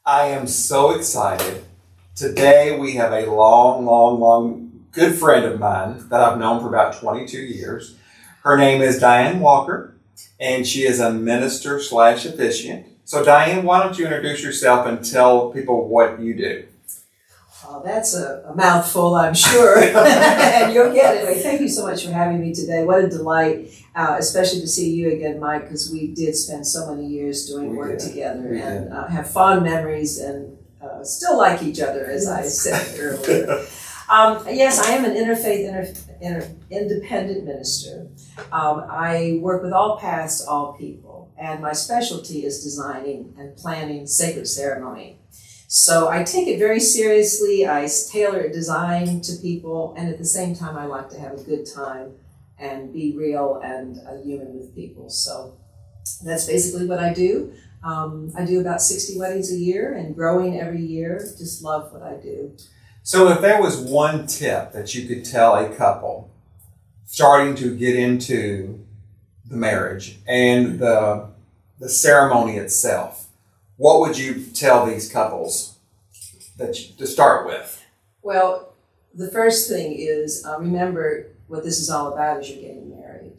I am so excited. Today we have a long, good friend of mine that I've known for about 22 years. Her name is Diane Walker, and she is a minister / officiant. So Diane, why don't you introduce yourself and tell people what you do? Oh, that's a mouthful, I'm sure, and you'll get it. Thank you so much for having me today. What a delight, especially to see you again, Mike, because we did spend so many years doing work together and have fond memories and still like each other, as I said earlier. Yes, I am an interfaith, independent minister. I work with all paths, all people, and my specialty is designing and planning sacred ceremony. So I take it very seriously. I tailor a design to people, and at the same time, I like to have a good time and be real and a human with people. So that's basically what I do. I do about 60 weddings a year and growing every year. Just love what I do. So if there was one tip that you could tell a couple starting to get into the marriage and the ceremony itself, what would you tell these couples to start with? Well, the first thing is remember what this is all about is you're getting married.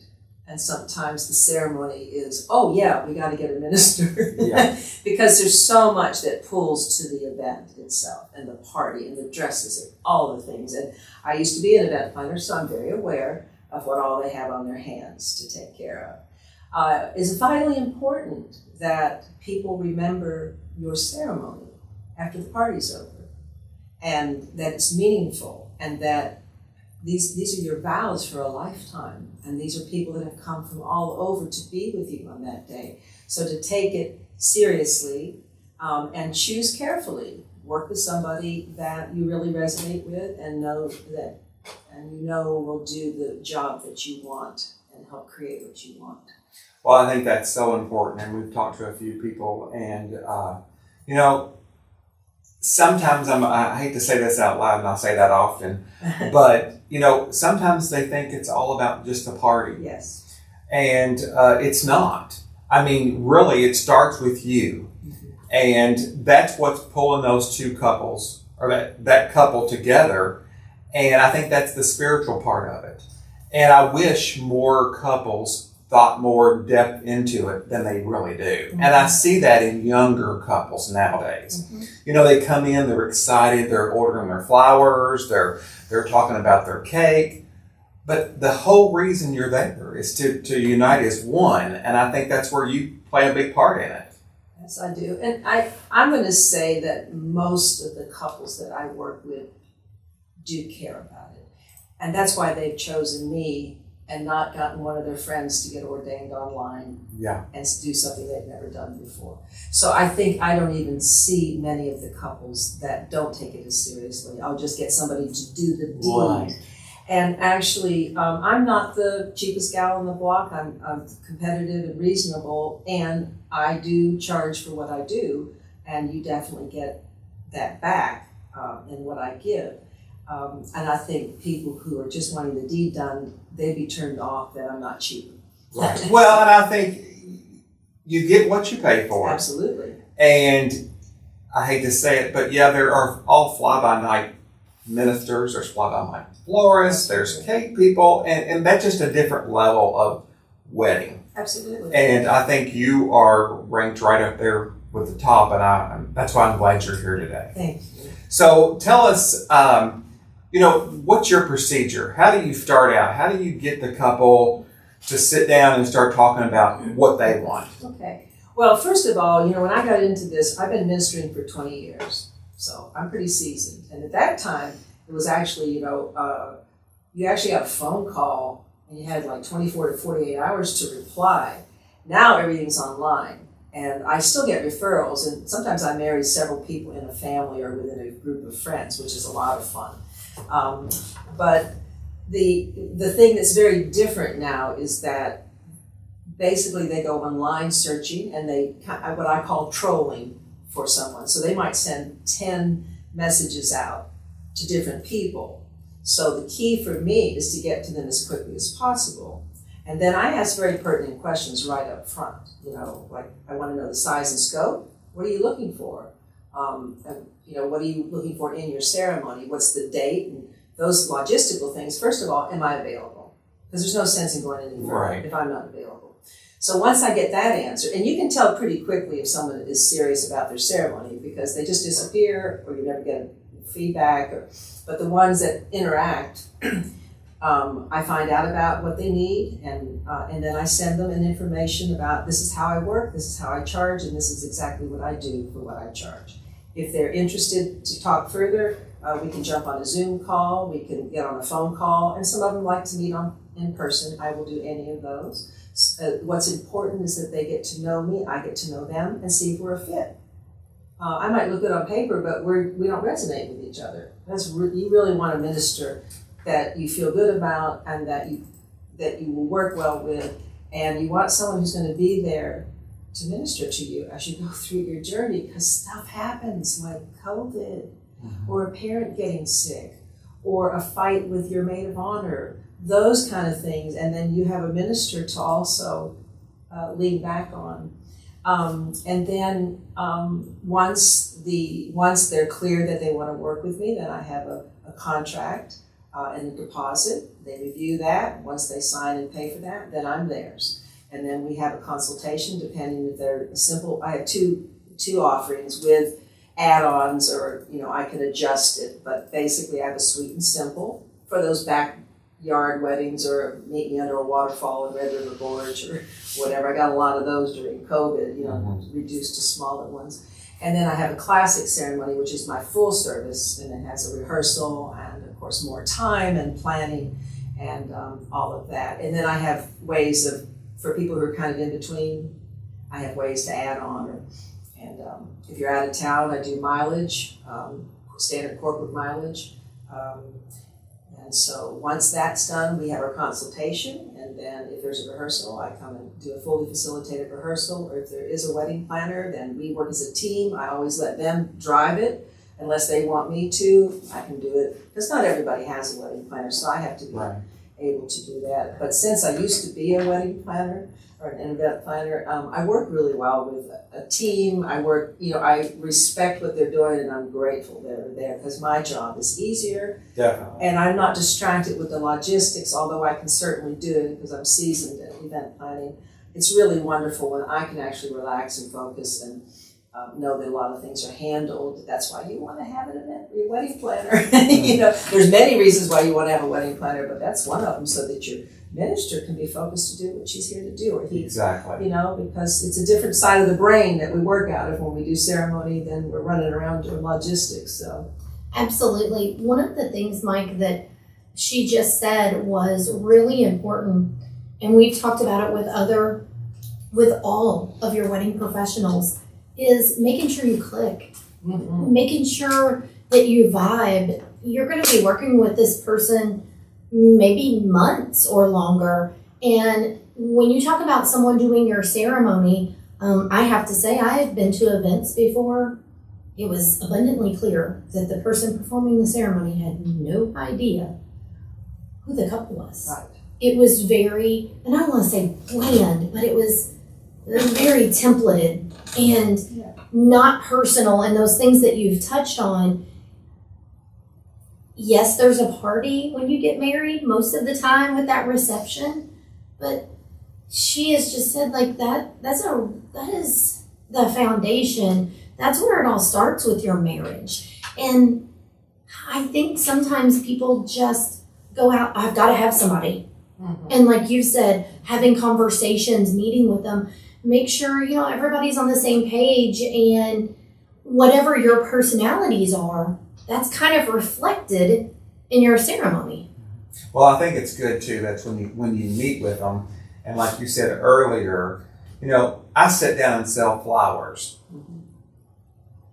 And sometimes the ceremony is, oh yeah, we got to get a minister. Yeah. Because there's so much that pulls to the event itself and the party and the dresses and all the things. And I used to be an event planner, so I'm very aware of what all they have on their hands to take care of. It's vitally important that people remember your ceremony after the party's over, and that it's meaningful, and that these are your vows for a lifetime, and these are people that have come from all over to be with you on that day. So to take it seriously and choose carefully, work with somebody that you really resonate with and know that, and you know will do the job that you want and help create what you want. Well, I think that's so important, and we've talked to a few people, and sometimes I hate to say this out loud, and I say that often, but sometimes they think it's all about just a party. Yes. And it's not. I mean, really, it starts with you, and that's what's pulling those two couples or that couple together, and I think that's the spiritual part of it. And I wish more couples thought more depth into it than they really do. And I see that in younger couples nowadays. They come in, they're excited, they're ordering their flowers, they're talking about their cake. But the whole reason you're there is to unite as one. And I think that's where you play a big part in it. Yes, I do. And I'm going to say that most of the couples that I work with do care about it. And that's why they've chosen me and not gotten one of their friends to get ordained online and do something they've never done before. So I think I don't even see many of the couples that don't take it as seriously. I'll just get somebody to do the deed. Right. And actually, I'm not the cheapest gal on the block. I'm competitive and reasonable, and I do charge for what I do, and you definitely get that back in what I give. And I think people who are just wanting the deed done, they'd be turned off that I'm not cheap. Right. Well, and I think you get what you pay for. Absolutely. And I hate to say it, but there are all fly-by-night ministers, there's fly-by-night florists, there's cake people, and that's just a different level of wedding. Absolutely. And I think you are ranked right up there with the top, and that's why I'm glad you're here today. Thank you. So tell us, what's your procedure? How do you start out? How do you get the couple to sit down and start talking about what they want? Okay. Well, first of all, when I got into this, I've been ministering for 20 years. So I'm pretty seasoned. And at that time, it was actually, you actually got a phone call and you had like 24 to 48 hours to reply. Now everything's online. And I still get referrals, and sometimes I marry several people in a family or within a group of friends, which is a lot of fun. But the thing that's very different now is that basically they go online searching, and they what I call trolling for someone. So they might send 10 messages out to different people. So the key for me is to get to them as quickly as possible. And then I ask very pertinent questions right up front. Like, I want to know the size and scope. What are you looking for? What are you looking for in your ceremony? What's the date? And those logistical things. First of all, am I available? Because there's no sense in going any further if I'm not available. So once I get that answer, and you can tell pretty quickly if someone is serious about their ceremony because they just disappear or you never get feedback. But the ones that interact, I find out about what they need, and then I send them an information about this is how I work, this is how I charge, and this is exactly what I do for what I charge. If they're interested to talk further, we can jump on a Zoom call, we can get on a phone call, and some of them like to meet in person. I will do any of those. What's important is that they get to know me, I get to know them, and see if we're a fit. I might look good on paper, but we don't resonate with each other. You really want a minister that you feel good about and that you will work well with, and you want someone who's going to be there to minister to you as you go through your journey, because stuff happens like COVID, or a parent getting sick, or a fight with your maid of honor, those kind of things, and then you have a minister to also lean back on. And then once they're clear that they want to work with me, then I have a contract and a deposit. They review that. Once they sign and pay for that, then I'm theirs. And then we have a consultation, depending if they're simple. I have two offerings with add-ons, or I can adjust it. But basically, I have a sweet and simple for those backyard weddings, or meet me under a waterfall in Red River Gorge, or whatever. I got a lot of those during COVID, reduced to smaller ones. And then I have a classic ceremony, which is my full service, and it has a rehearsal and, of course, more time and planning and all of that. And then I have ways for people who are kind of in between, I have ways to add on. And if you're out of town, I do mileage, standard corporate mileage. And so once that's done, we have our consultation, and then if there's a rehearsal, I come and do a fully facilitated rehearsal, or if there is a wedding planner, then we work as a team. I always let them drive it, unless they want me to, I can do it, because not everybody has a wedding planner, so I have to be able to do that. But since I used to be a wedding planner, or an event planner, I work really well with a team. I respect what they're doing, and I'm grateful they're there, because my job is easier. Definitely. And I'm not distracted with the logistics, although I can certainly do it because I'm seasoned at event planning. It's really wonderful when I can actually relax and focus and know that a lot of things are handled. That's why you want to have your wedding planner. There's many reasons why you want to have a wedding planner, but that's one of them, so that your minister can be focused to do what she's here to do, or he. Exactly. Because it's a different side of the brain that we work out of when we do ceremony than we're running around doing logistics. So. Absolutely. One of the things, Mike, that she just said was really important, and we've talked about it with all of your wedding professionals, is making sure you click, making sure that you vibe. You're going to be working with this person maybe months or longer. And when you talk about someone doing your ceremony, I have to say I have been to events before. It was abundantly clear that the person performing the ceremony had no idea who the couple was. Right. It was very, and I don't want to say bland, but it was very templated and not personal, and those things that you've touched on. Yes, there's a party when you get married most of the time with that reception, but she has just said that is the foundation. That's where it all starts with your marriage. And I think sometimes people just go out, I've got to have somebody. And like you said, having conversations, meeting with them, make sure, everybody's on the same page, and whatever your personalities are, that's kind of reflected in your ceremony. Well, I think it's good too. That's when you meet with them, and like you said earlier, I sit down and sell flowers.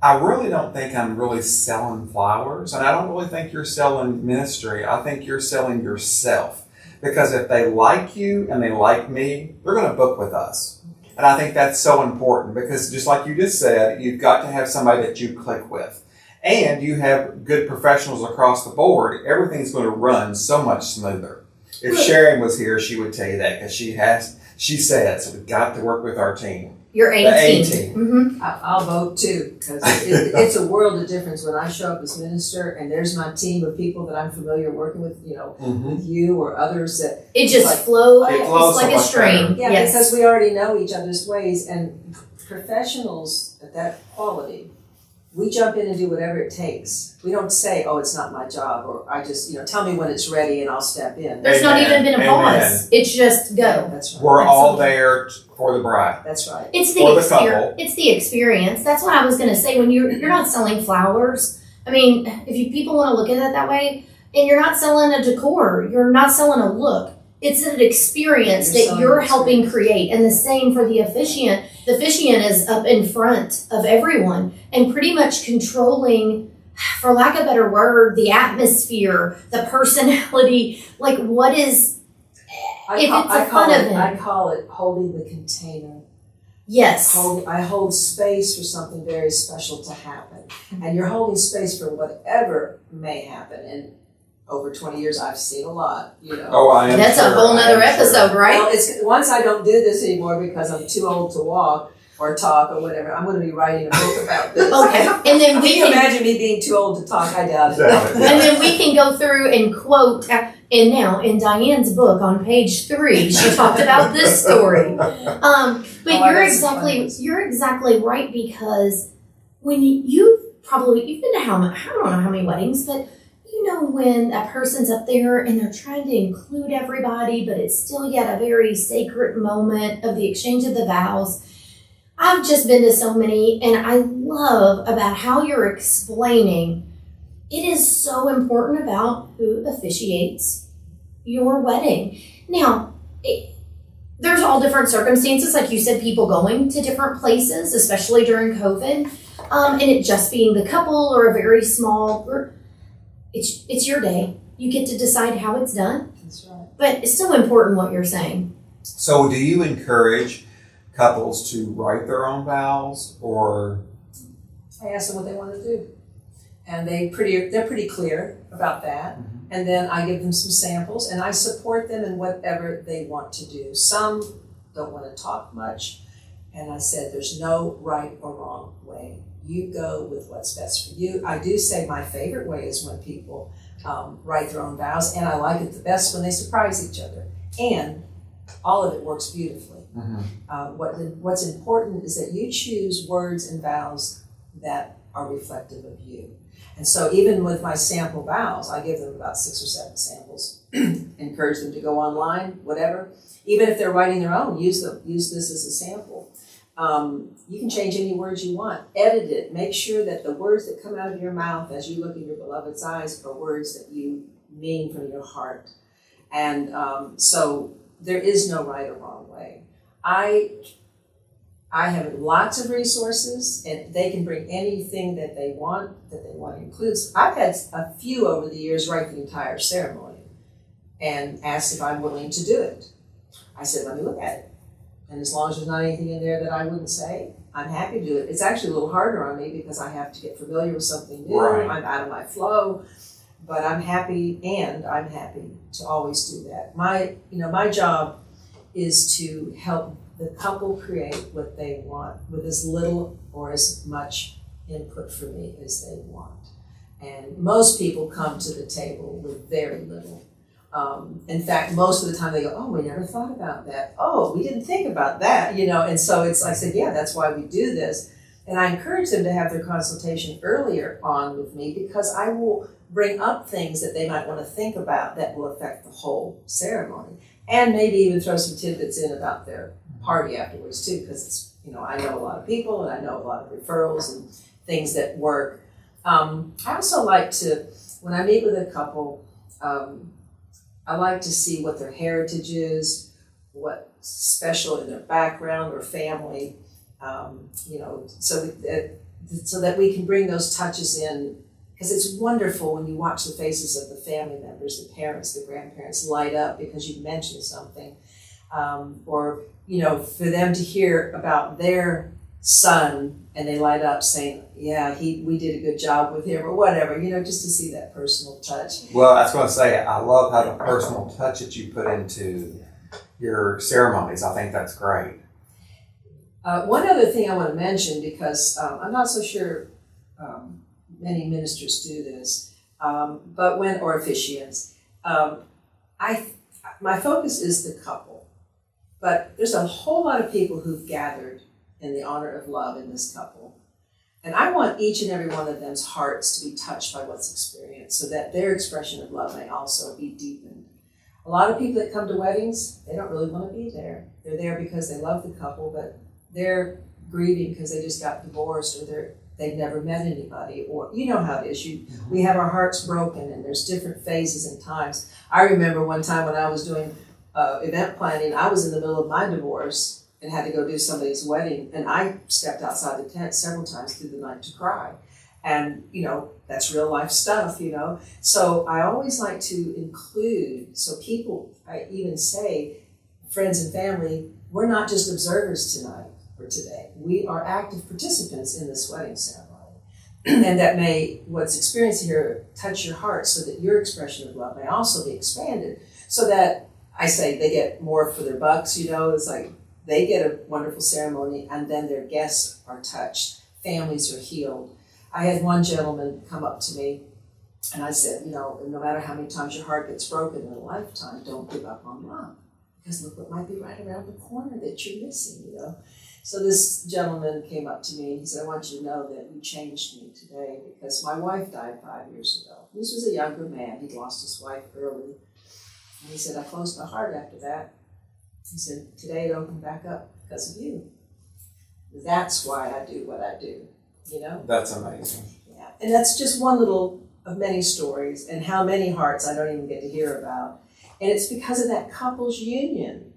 I really don't think I'm really selling flowers, and I don't really think you're selling ministry. I think you're selling yourself, because if they like you and they like me, they're going to book with us. And I think that's so important, because just like you just said, you've got to have somebody that you click with. And you have good professionals across the board, everything's going to run so much smoother. If Sharon was here, she would tell you that, because she says, we've got to work with our team. You're 18. The 18. Mm-hmm. I'll vote too, because it's a world of difference when I show up as minister and there's my team of people that I'm familiar working with, with you or others that It just like, flows It flows like so a much stream. better. Yeah, Yes. because we already know each other's ways, and professionals at that quality, we jump in and do whatever it takes. We don't say, "Oh, it's not my job," or "I just, tell me when it's ready and I'll step in." There's not even been a Amen. pause. It's just Yeah, go. that's right. We're all Absolutely. there for the bride. That's right. It's Or the the couple. experience. It's the experience. That's what I was gonna say. When you're not selling flowers. I mean, if people want to look at it that way, and you're not selling a decor, you're not selling a look. It's an experience You're that selling you're an helping experience. create. And the same for the officiant. The officiant is up in front of everyone and pretty much controlling, for lack of a better word, the atmosphere, the personality. Like, what is, if it's a fun event. I call it holding the container. Yes. I hold space for something very special to happen. And you're holding space for whatever may happen. And over 20 years, I've seen a lot, Oh, I am That's sure. a whole I nother am sure. episode, right? Well, once I don't do this anymore because I'm too old to walk or talk or whatever, I'm going to be writing a book about this. Okay. And then we Can you can imagine me being too old to talk? I doubt it. Doubt it. And then we can go through and quote, and now in Diane's book on page 3, she talked about this story. But Oh, you're exactly right, because when you've been to I don't know how many weddings, but when a person's up there and they're trying to include everybody, but it's still yet a very sacred moment of the exchange of the vows. I've just been to so many, and I love about how you're explaining. It is so important about who officiates your wedding. Now, there's all different circumstances, like you said, people going to different places, especially during COVID, and it just being the couple or a very small group. It's your day. You get to decide how it's done. That's right. But it's so important what you're saying. So do you encourage couples to write their own vows, or? I ask them what they want to do. And they're pretty clear about that. Mhm. And then I give them some samples and I support them in whatever they want to do. Some don't want to talk much. And I said, there's no right or wrong way. You go with what's best for you. I do say my favorite way is when people write their own vows, and I like it the best when they surprise each other. And all of it works beautifully. Mm-hmm. What's important is that you choose words and vows that are reflective of you. And so even with my sample vows, I give them about 6 or 7 samples, encourage them to go online, whatever. Even if they're writing their own, use this as a sample. You can change any words you want, edit it, make sure that the words that come out of your mouth as you look in your beloved's eyes are words that you mean from your heart. And so there is no right or wrong way. I have lots of resources, and they can bring anything that they want to include. I've had a few over the years write the entire ceremony and asked if I'm willing to do it. I said, let me look at it. And as long as there's not anything in there that I wouldn't say, I'm happy to do it. It's actually a little harder on me because I have to get familiar with something new. Right. I'm out of my flow, but I'm happy to always do that. My job is to help the couple create what they want with as little or as much input from me as they want. And most people come to the table with very little. In fact, most of the time they go, oh, we never thought about that. Oh, we didn't think about that, And so I said, yeah, that's why we do this. And I encourage them to have their consultation earlier on with me, because I will bring up things that they might want to think about that will affect the whole ceremony. And maybe even throw some tidbits in about their party afterwards too, because it's, I know a lot of people and I know a lot of referrals and things that work. I also like to, when I meet with a couple, I like to see what their heritage is, what's special in their background or family, so that we can bring those touches in, because it's wonderful when you watch the faces of the family members, the parents, the grandparents light up because you mentioned something, or for them to hear about their son and they light up saying, yeah, we did a good job with him, or whatever, just to see that personal touch. Well, I was going to say, I love how the personal touch that you put into your ceremonies. I think that's great. One other thing I want to mention, because I'm not so sure many ministers do this, or officiants, my focus is the couple. But there's a whole lot of people who've gathered in the honor of love in this couple. And I want each and every one of them's hearts to be touched by what's experienced so that their expression of love may also be deepened. A lot of people that come to weddings, they don't really want to be there. They're there because they love the couple, but they're grieving because they just got divorced, or they've never met anybody, or you know how it is. We have our hearts broken, and there's different phases and times. I remember one time when I was doing event planning, I was in the middle of my divorce and had to go do somebody's wedding, and I stepped outside the tent several times through the night to cry. And, that's real life stuff, So I always like to include, so people, I even say, friends and family, we're not just observers tonight or today. We are active participants in this wedding ceremony. And that what's experienced here touch your heart so that your expression of love may also be expanded. So that, I say, they get more for their bucks, it's like, they get a wonderful ceremony, and then their guests are touched. Families are healed. I had one gentleman come up to me, and I said, no matter how many times your heart gets broken in a lifetime, don't give up on love. Because look what might be right around the corner that you're missing, So this gentleman came up to me, and he said, I want you to know that you changed me today, because my wife died 5 years ago. This was a younger man. He'd lost his wife early. And he said, I closed my heart after that. He said, today it opened back up because of you. That's why I do what I do, That's amazing. Yeah, and that's just one little of many stories, and how many hearts I don't even get to hear about. And it's because of that couple's union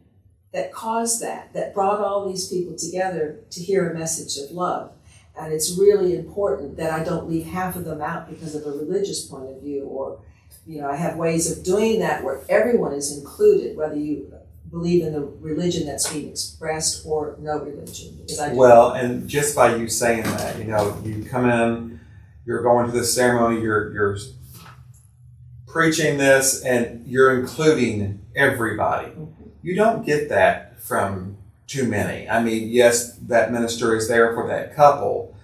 that caused that brought all these people together to hear a message of love. And it's really important that I don't leave half of them out because of a religious point of view, or, I have ways of doing that where everyone is included, whether you believe in the religion that's being expressed or no religion. Well, and just by you saying that, you come in, you're going to the ceremony, you're preaching this, and you're including everybody. Mm-hmm. You don't get that from too many. I mean, yes, that minister is there for that couple.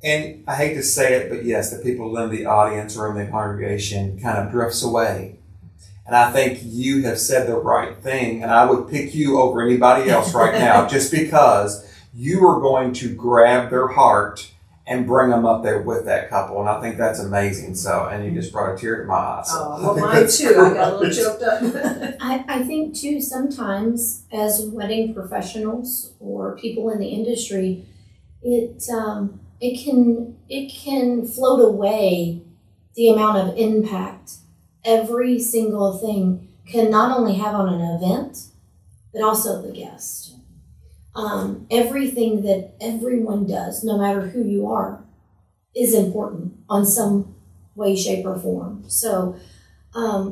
And I hate to say it, but yes, the people in the audience or in the congregation kind of drifts away. And I think you have said the right thing, and I would pick you over anybody else right now just because you are going to grab their heart and bring them up there with that couple. And I think that's amazing. So, and you just brought a tear to my eye. So well, mine too. I got a little choked up. I think too, sometimes as wedding professionals or people in the industry, it can float away the amount of impact every single thing can not only have on an event, but also the guest. Everything that everyone does, no matter who you are, is important on some way, shape, or form. So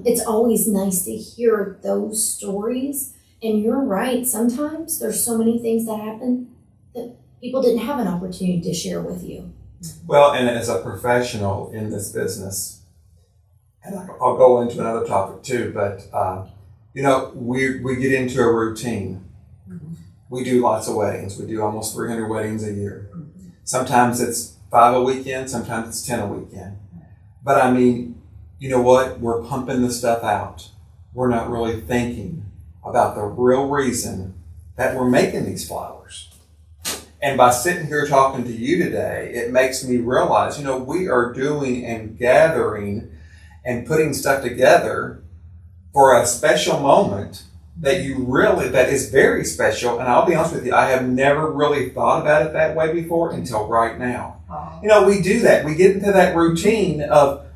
it's always nice to hear those stories. And you're right, sometimes there's so many things that happen that people didn't have an opportunity to share with you. Well, and as a professional in this business, and I'll go into another topic too, but we get into a routine. Mm-hmm. We do lots of weddings. We do almost 300 weddings a year. Mm-hmm. Sometimes it's 5 a weekend, sometimes it's 10 a weekend. But I mean, you know what? We're pumping the stuff out. We're not really thinking about the real reason that we're making these flowers. And by sitting here talking to you today, it makes me realize, we are doing and gathering and putting stuff together for a special moment that is very special. And I'll be honest with you, I have never really thought about it that way before until right now. We do that. We get into that routine of,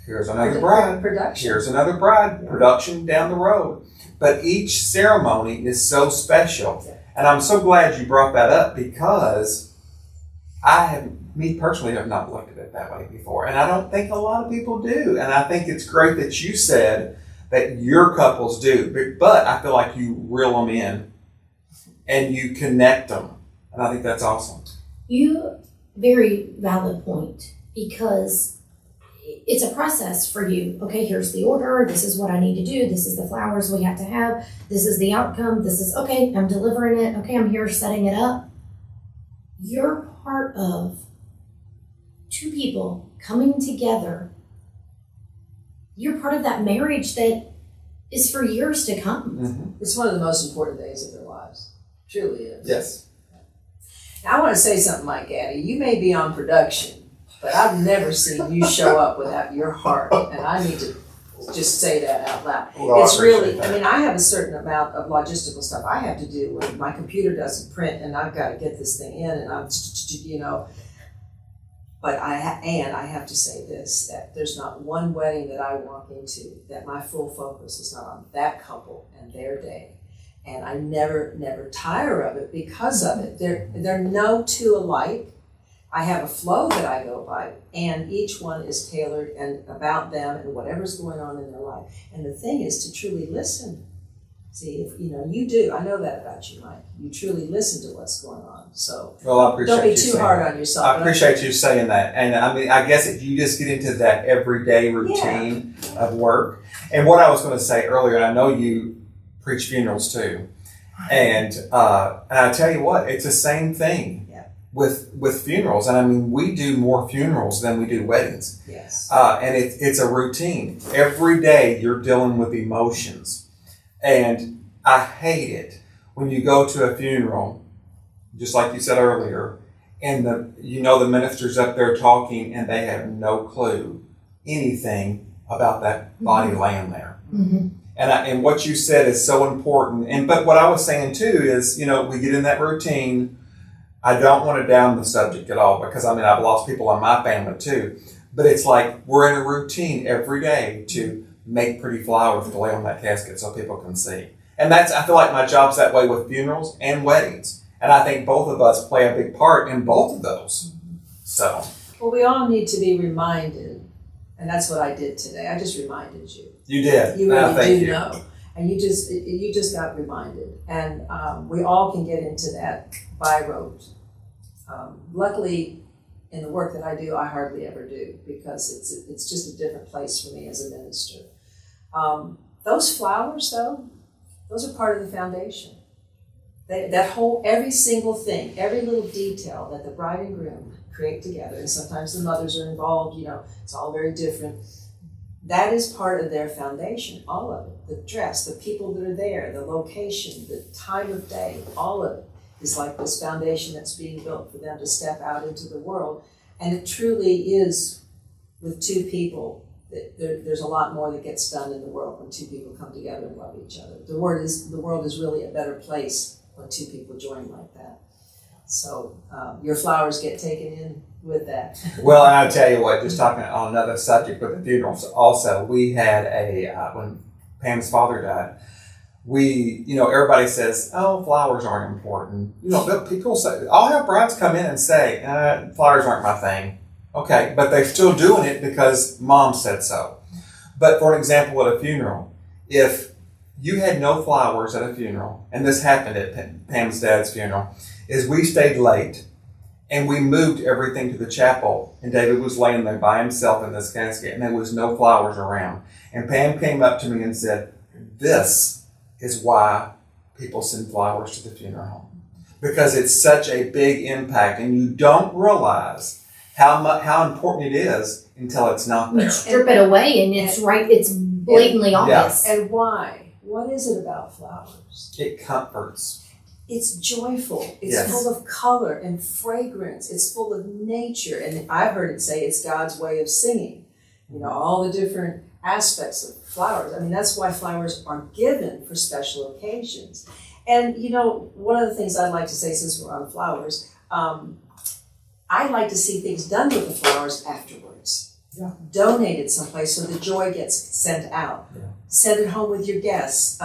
here's another bride, production. Here's another bride, production down the road. But each ceremony is so special. And I'm so glad you brought that up, because me personally have not looked at it that way before. And I don't think a lot of people do. And I think it's great that you said that your couples do. But I feel like you reel them in and you connect them. And I think that's awesome. Very valid point, because it's a process for you. Okay, here's the order. This is what I need to do. This is the flowers we have to have. This is the outcome. This is, okay, I'm delivering it. Okay, I'm here setting it up. you're part of two people coming together. You're part of that marriage that is for years to come. Mm-hmm. It's one of the most important days of their lives. Truly is. Yes. Now, I want to say something, Mike Gaddie. You may be on production, but I've never seen you show up without your heart, and I need to just say that out loud. Well, It's really, that. I mean, I have a certain amount of logistical stuff I have to do when my computer doesn't print, and I've got to get this thing in, and I'm, but I have to say this, that there's not one wedding that I walk into that my full focus is not on that couple and their day. And I never tire of it because of it. They're no two alike. I have a flow that I go by, and each one is tailored and about them and whatever's going on in their life. And the thing is to truly listen. See, if you do, I know that about you, Mike. You truly listen to what's going on. So Well, I appreciate don't be you too saying hard that. on yourself. I appreciate you saying that. And I mean, I guess if you just get into that everyday routine of work. And what I was going to say earlier, and I know you preach funerals too. And I tell you what, it's the same thing with funerals. And I mean, we do more funerals than we do weddings. Yes. And it's a routine. Every day you're dealing with emotions. And I hate it when you go to a funeral, just like you said earlier, and the minister's up there talking and they have no clue anything about that body laying there. Mm-hmm. And what you said is so important. But what I was saying too is, we get in that routine. I don't want to down the subject at all because I've lost people in my family too. But it's like we're in a routine every day to make pretty flowers to lay on that casket so people can see. And I feel like my job's that way with funerals and weddings. And I think both of us play a big part in both of those. So. Well, we all need to be reminded, and that's what I did today. I just reminded you. You did. You really thank do you. know. And you just got reminded. And we all can get into that by rote. Luckily, in the work that I do, I hardly ever do because it's just a different place for me as a minister. Those flowers, though, those are part of the foundation. Every single thing, every little detail that the bride and groom create together, and sometimes the mothers are involved, it's all very different. That is part of their foundation, all of it. The dress, the people that are there, the location, the time of day, all of it is like this foundation that's being built for them to step out into the world. And it truly is with two people. There's a lot more that gets done in the world when two people come together and love each other. The world is really a better place when two people join like that. So your flowers get taken in with that. Well, and I'll tell you what, just talking on another subject with the funerals also, we had when Pam's father died, everybody says, oh, flowers aren't important. People say, I'll have brides come in and say, flowers aren't my thing. Okay, but they're still doing it because mom said so. But for an example, at a funeral, if you had no flowers at a funeral, and this happened at Pam's dad's funeral, is we stayed late and we moved everything to the chapel, and David was laying there by himself in this casket, and there was no flowers around. And Pam came up to me and said, this is why people send flowers to the funeral home. Because it's such a big impact, and you don't realize how important it is until it's not there. You strip it away and it's blatantly obvious. And why? What is it about flowers? It comforts. It's joyful. It's Yes. full of color and fragrance. It's full of nature. And I've heard it say it's God's way of singing. All the different aspects of flowers. That's why flowers are given for special occasions. And, one of the things I'd like to say since we're on flowers, I like to see things done with the flowers afterwards. Yeah. Donated someplace so the joy gets sent out. Yeah. Send it home with your guests.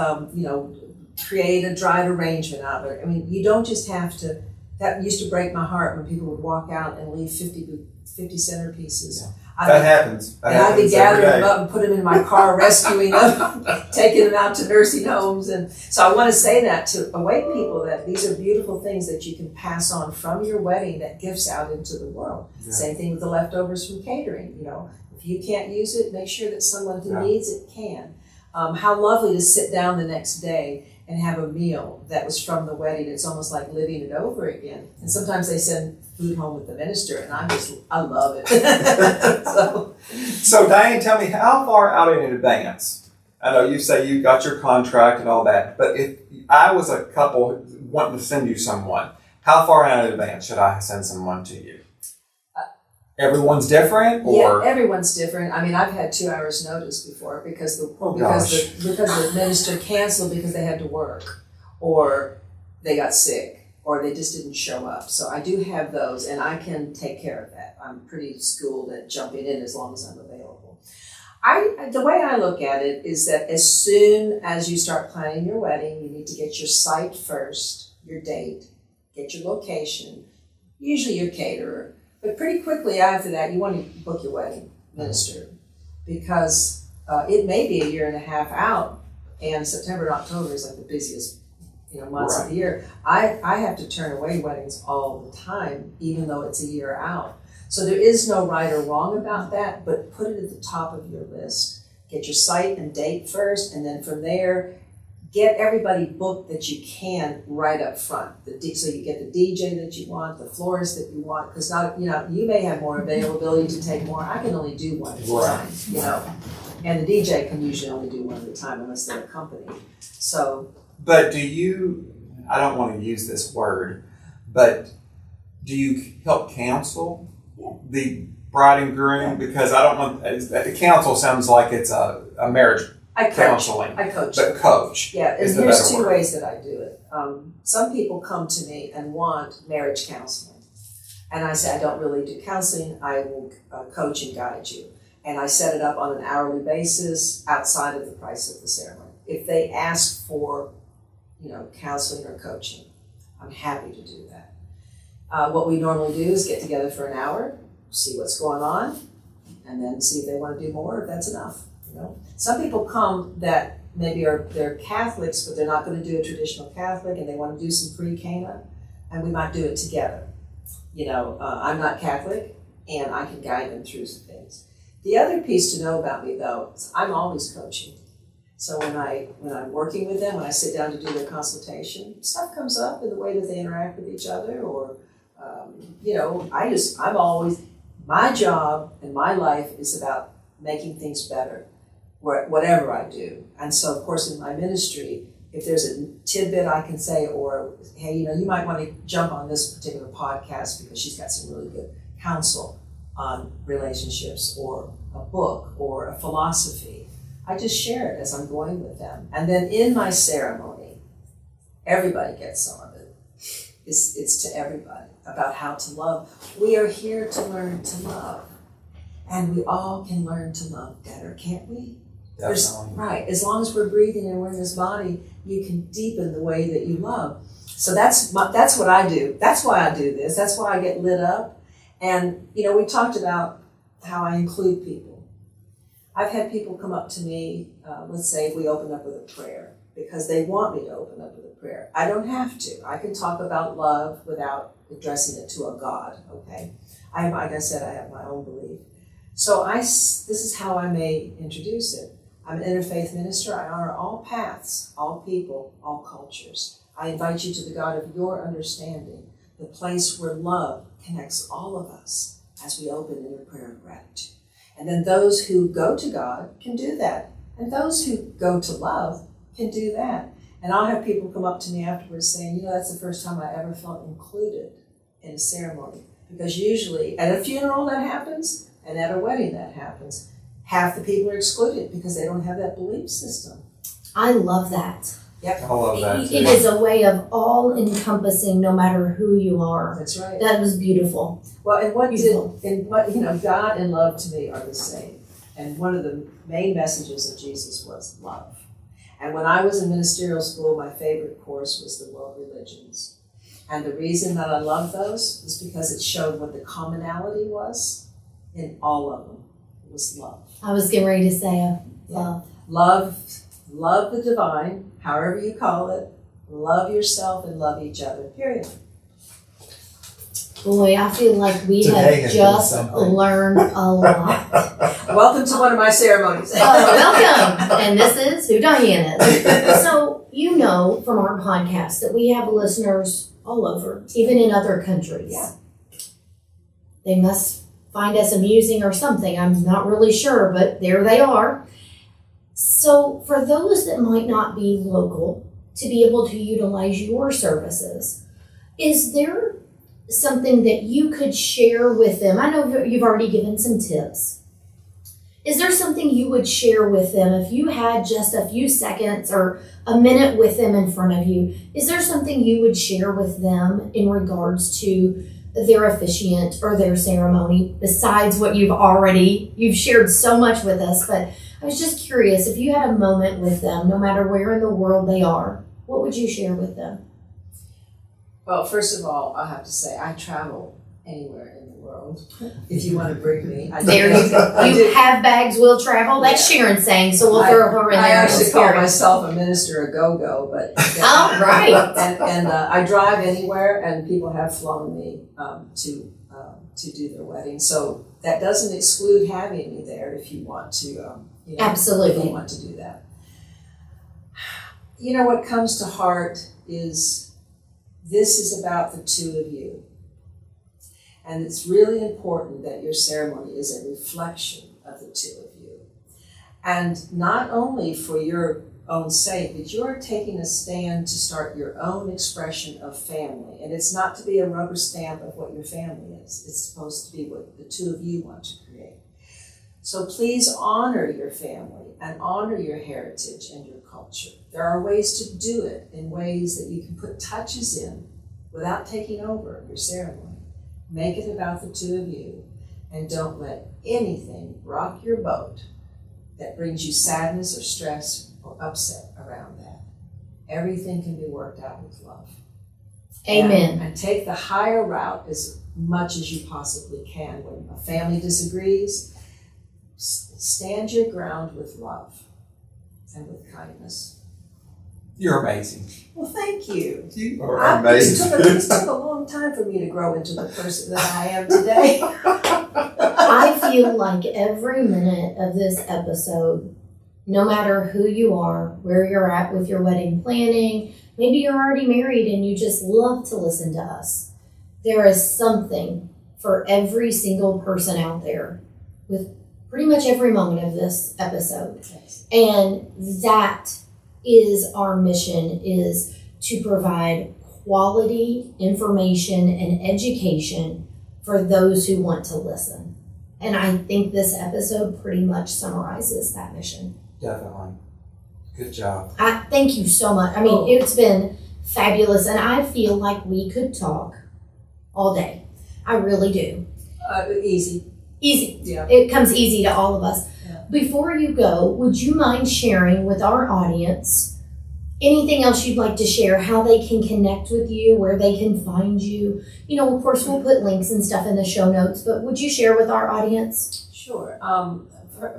Create a drive arrangement out of it. You don't just have to. That used to break my heart when people would walk out and leave 50 centerpieces. Yeah. That happens. I'd be gathering them up and put them in my car, rescuing them, taking them out to nursing homes. And so I want to say that to awake people that these are beautiful things that you can pass on from your wedding that gifts out into the world. Yeah. Same thing with the leftovers from catering. If you can't use it, make sure that someone who needs it can. How lovely to sit down the next day and have a meal that was from the wedding. It's almost like living it over again. And sometimes they send food home with the minister, and I love it. So Diane, tell me, how far out in advance? I know you say you got your contract and all that, but if I was a couple wanting to send you someone, how far out in advance should I send someone to you? Everyone's different, or yeah, everyone's different. I mean, I've had 2 hours notice before because the minister canceled because they had to work, or they got sick, or they just didn't show up. So I do have those, and I can take care of that. I'm pretty schooled at jumping in as long as I'm available. The way I look at it is that as soon as you start planning your wedding, you need to get your site first, your date, get your location, usually your caterer. But pretty quickly after that, you want to book your wedding minister, because it may be a year and a half out, and September and October is like the busiest months of the year. I have to turn away weddings all the time, even though it's a year out. So there is no right or wrong about that, but put it at the top of your list. Get your site and date first, and then from there, get everybody booked that you can right up front. So you get the DJ that you want, the florist that you want, because you may have more availability to take more. I can only do one at a time, and the DJ can usually only do one at a time unless they're accompanied. So. But do you? I don't want to use this word, but do you help counsel the bride and groom? Because I don't want the counsel sounds like it's a marriage. I coach. But coach. Yeah, and here's two ways that I do it. Some people come to me and want marriage counseling. And I say, I don't really do counseling. I will coach and guide you. And I set it up on an hourly basis outside of the price of the ceremony. If they ask for, counseling or coaching, I'm happy to do that. What we normally do is get together for an hour, see what's going on, and then see if they want to do more, if that's enough. Some people come that maybe they're Catholics, but they're not going to do a traditional Catholic, and they want to do some pre-Cana, and we might do it together. I'm not Catholic, and I can guide them through some things. The other piece to know about me, though, is I'm always coaching. So when I'm working with them, when I sit down to do their consultation, stuff comes up in the way that they interact with each other, or I'm always, my job and my life is about making things better, whatever I do. And so, of course, in my ministry, if there's a tidbit I can say, or, hey, you might want to jump on this particular podcast because she's got some really good counsel on relationships, or a book, or a philosophy, I just share it as I'm going with them. And then in my ceremony, everybody gets some of it. It's to everybody about how to love. We are here to learn to love. And we all can learn to love better, can't we? Right. As long as we're breathing and we're in this body, you can deepen the way that you love. So that's what I do. That's why I do this. That's why I get lit up. And, we talked about how I include people. I've had people come up to me, let's say if we open up with a prayer, because they want me to open up with a prayer. I don't have to. I can talk about love without addressing it to a God, okay? Like I said, I have my own belief. So this is how I may introduce it. I'm an interfaith minister. I honor all paths, all people, all cultures. I invite you to the God of your understanding, the place where love connects all of us as we open in a prayer of gratitude. And then those who go to God can do that. And those who go to love can do that. And I'll have people come up to me afterwards saying, that's the first time I ever felt included in a ceremony. Because usually at a funeral that happens, and at a wedding that happens, half the people are excluded because they don't have that belief system. I love that. Yep. I love that. It is a way of all encompassing, no matter who you are. That's right. That was beautiful. Well, God and love to me are the same. And one of the main messages of Jesus was love. And when I was in ministerial school, my favorite course was the world religions. And the reason that I loved those was because it showed what the commonality was in all of them. It was love. I was getting ready to say love. Love the divine, however you call it. Love yourself and love each other, period. Boy, I feel like we have just learned a lot. Welcome to one of my ceremonies. Welcome. And this is who Diane is. So, you know from our podcast that we have listeners all over, even in other countries. Yeah. They must find us amusing or something. I'm not really sure, but there they are. So for those that might not be local, to be able to utilize your services, is there something that you could share with them? I know you've already given some tips. Is there something you would share with them if you had just a few seconds or a minute with them in front of you? Is there something you would share with them in regards to their officiant or their ceremony besides what you've shared so much with us? But I was just curious, if you had a moment with them, no matter where in the world they are, what would you share with them? Well, first of all, I have to say I travel anywhere in the world. If you want to bring me, There you go. You have bags, will travel. That's Sharon saying, so we'll throw her in there. I actually call myself a minister, a go-go, but oh, right. And I drive anywhere, and people have flown me to do their wedding. So that doesn't exclude having me there if you want to. Absolutely. If you want to do that. You know, what comes to heart is this is about the two of you. And it's really important that your ceremony is a reflection of the two of you. And not only for your own sake, but you're taking a stand to start your own expression of family. And it's not to be a rubber stamp of what your family is. It's supposed to be what the two of you want to create. So please honor your family and honor your heritage and your culture. There are ways to do it in ways that you can put touches in without taking over your ceremony. Make it about the two of you, and don't let anything rock your boat that brings you sadness or stress or upset around that. Everything can be worked out with love. Amen. And take the higher route as much as you possibly can. When a family disagrees, stand your ground with love and with kindness. You're amazing. Well, thank you. You are amazing. It took a long time for me to grow into the person that I am today. I feel like every minute of this episode, no matter who you are, where you're at with your wedding planning, maybe you're already married and you just love to listen to us. There is something for every single person out there with pretty much every moment of this episode. Yes. And that is our mission, is to provide quality information and education for those who want to listen. And I think this episode pretty much summarizes that mission. Definitely. Good job. I thank you so much. I mean, It's been fabulous, and I feel like we could talk all day. I really do. Easy. Easy. Yeah. It comes easy to all of us. Yeah. Before you go, would you mind sharing with our audience anything else you'd like to share, how they can connect with you, where they can find you? You know, of course, we'll put links and stuff in the show notes, but would you share with our audience? Sure.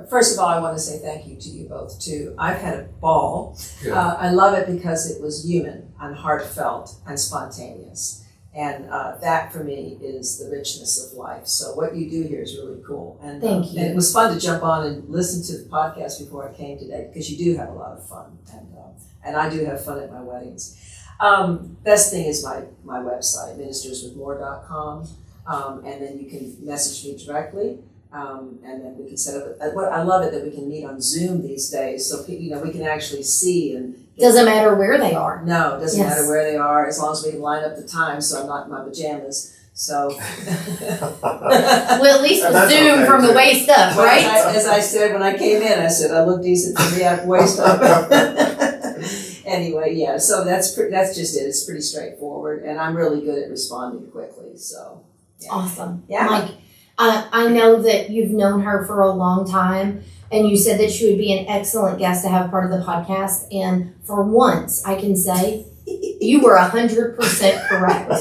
First of all, I want to say thank you to you both, too. I've had a ball. I love it because it was human and heartfelt and spontaneous. And that, for me, is the richness of life. So what you do here is really cool. And, Thank you. And it was fun to jump on and listen to the podcast before I came today, because you do have a lot of fun. And I do have fun at my weddings. Best thing is my website, ministerswithmore.com. And then you can message me directly. And then we can set up. I love it that we can meet on Zoom these days, so we can actually see and. Doesn't matter where they are. No, it doesn't Yes. matter where they are, as long as we can line up the time, so I'm not in my pajamas. So. Well, at least with That's Zoom okay, from the too. waist up, Well, right? as I said when I came in, I said I look decent for me at waist up. Anyway, yeah. So that's just it. It's pretty straightforward, and I'm really good at responding quickly. So. Yeah. Awesome. Yeah. Mike, I know that you've known her for a long time, and you said that she would be an excellent guest to have part of the podcast. And for once, I can say you were 100% correct.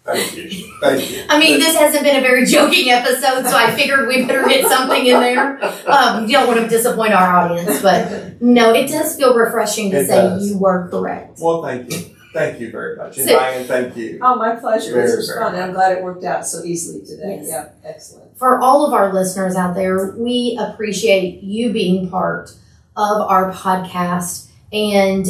Thank you. Thank you. I mean, this hasn't been a very joking episode, so I figured we better get something in there. You don't want to disappoint our audience, but no, it does feel refreshing to It say does. you were correct. Well, thank you. Thank you very much. And So- Diane, thank you. Oh, my pleasure. Very, This was very fun, and much. I'm glad it worked out so easily today. Yes. Yeah, excellent. For all of our listeners out there, we appreciate you being part of our podcast And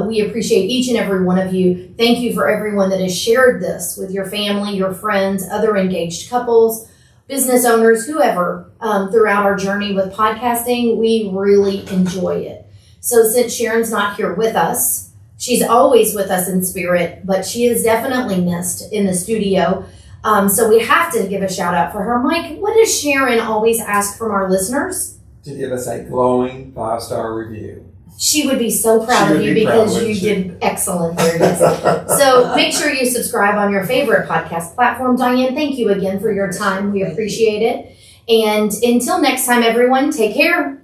we appreciate each and every one of you. Thank you for everyone that has shared this with your family, your friends, other engaged couples, business owners, whoever, throughout our journey with podcasting. We really enjoy it. So since Sharon's not here with us, she's always with us in spirit, but she is definitely missed in the studio. So we have to give a shout out for her. Mike, what does Sharon always ask from our listeners? To give us a glowing 5-star review. She would be so proud of you because you did excellent. There it is. So make sure you subscribe on your favorite podcast platform. Diane, thank you again for your time. We appreciate it. And until next time, everyone, take care.